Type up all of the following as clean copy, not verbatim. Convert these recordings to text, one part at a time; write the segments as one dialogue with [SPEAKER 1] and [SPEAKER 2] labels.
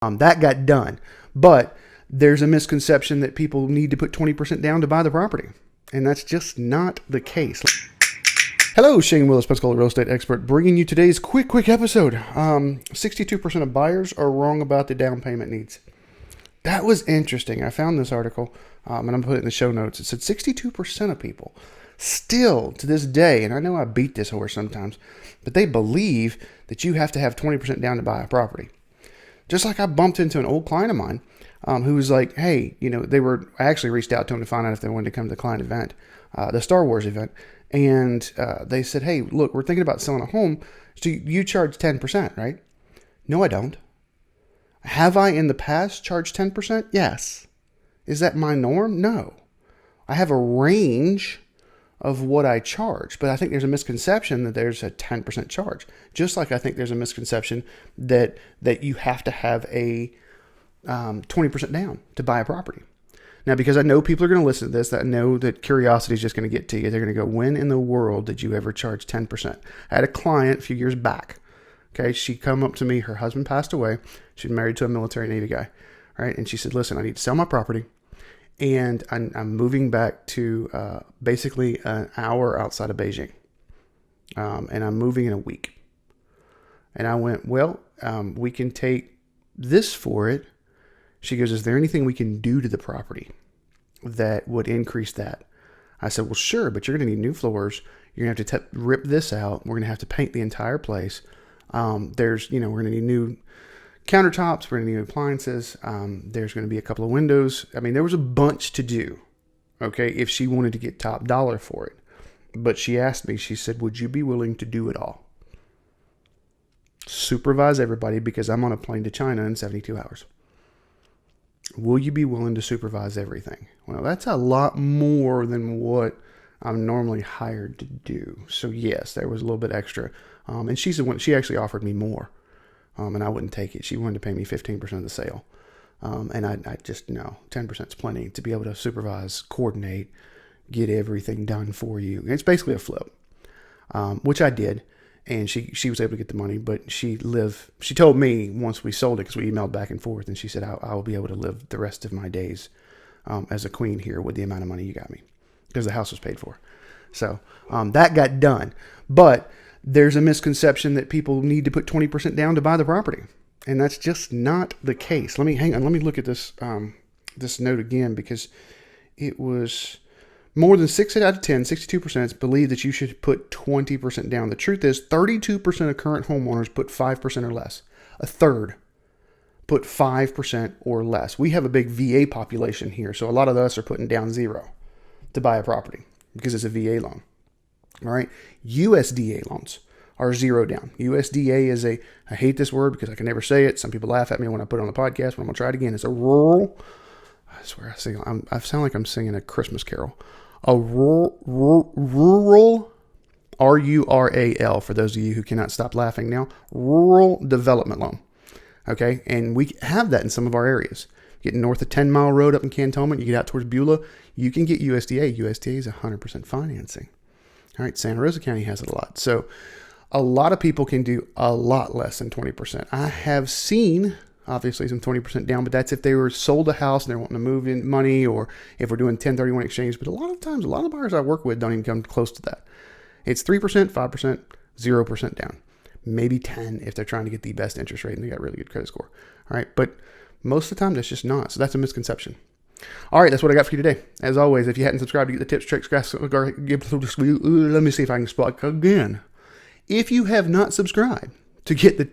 [SPEAKER 1] That got done. But there's a misconception that people need to put 20% down to buy the property. And that's just not the case. Hello, Shane Willis, Pensacola real estate expert, bringing you today's quick episode. 62% of buyers are wrong about the down payment needs. That was interesting. I found this article, and I'm going to put it in the show notes. It said 62% of people still to this day, and I know I beat this horse sometimes, but they believe that you have to have 20% down to buy a property. Just like I bumped into an old client of mine who was like, hey, I actually reached out to them to find out if they wanted to come to the client event, the Star Wars event. And they said, hey, look, we're thinking about selling a home. So you charge 10%, right? No, I don't. Have I in the past charged 10%? Yes. Is that my norm? No. I have a range of what I charge, but I think there's a misconception that there's a 10% charge. Just like I think there's a misconception that you have to have a 20% down to buy a property. Now, because I know people are going to listen to this, I know that curiosity is just going to get to you. They're going to go, when in the world did you ever charge 10%? I had a client a few years back. Okay, she come up to me. Her husband passed away. She's married to a military Navy guy. Right, and she said, listen, I need to sell my property. And I'm moving back to basically an hour outside of Beijing. And I'm moving in a week. And I went, well, we can take this for it. She goes, is there anything we can do to the property that would increase that? I said, well, sure, but you're going to need new floors. You're going to have to rip this out. We're going to have to paint the entire place. We're going to need new countertops. We're going to need new appliances. There's going to be a couple of windows. I mean, there was a bunch to do, okay, if she wanted to get top dollar for it. But she asked me, she said, would you be willing to do it all? Supervise everybody because I'm on a plane to China in 72 hours. Will you be willing to supervise everything? Well, that's a lot more than what I'm normally hired to do. So yes, there was a little bit extra. And she's the one, she actually offered me more. And I wouldn't take it. She wanted to pay me 15% of the sale. And I just, no, 10% is plenty to be able to supervise, coordinate, get everything done for you. It's basically a flip, which I did. And she was able to get the money, but she told me once we sold it, because we emailed back and forth, and she said, I will be able to live the rest of my days as a queen here with the amount of money you got me, because the house was paid for. So that got done. But there's a misconception that people need to put 20% down to buy the property. And that's just not the case. Let me look at this this note again, because it was more than 6 out of 10, 62% believe that you should put 20% down. The truth is 32% of current homeowners put 5% or less. A third put 5% or less. We have a big VA population here, so a lot of us are putting down zero to buy a property because it's a VA loan. All right. USDA loans are zero down. USDA is I hate this word because I can never say it. Some people laugh at me when I put it on the podcast, but I'm going to try it again. It's a rural, I swear I sound like I'm singing a Christmas carol. A rural, R-U-R-A-L, for those of you who cannot stop laughing now, rural development loan. Okay. And we have that in some of our areas. Getting north of 10 Mile Road up in Cantonment, you get out towards Beulah, you can get USDA. USDA is 100% financing. All right, Santa Rosa County has it a lot. So a lot of people can do a lot less than 20%. I have seen, obviously, some 20% down, but that's if they were sold a house and they're wanting to move in money, or if we're doing 1031 exchange. But a lot of times, a lot of buyers I work with don't even come close to that. It's 3%, 5%, 0% down. Maybe 10 if they're trying to get the best interest rate and they got really good credit score. All right, but most of the time, that's just not. So that's a misconception. All right, that's what I got for you today. As always, if you hadn't subscribed to get the tips, tricks, let me see if I can spot again. If you have not subscribed to get the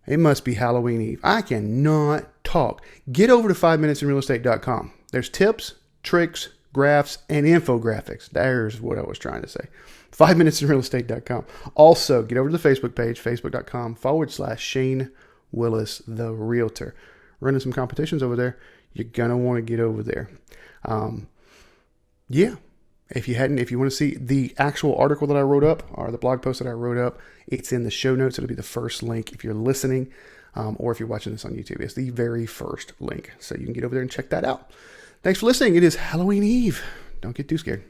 [SPEAKER 1] it must be Halloween Eve. I cannot talk. Get over to 5minutesinrealestate.com. There's tips, tricks, graphs, and infographics. There's what I was trying to say. 5minutesinrealestate.com. Also, get over to the Facebook page, facebook.com/Shane Willis, the Realtor. Running some competitions over there. You're going to want to get over there. Yeah. If you want to see the actual article that I wrote up, or the blog post that I wrote up, it's in the show notes. It'll be the first link if you're listening, or if you're watching this on YouTube. It's the very first link. So you can get over there and check that out. Thanks for listening. It is Halloween Eve. Don't get too scared.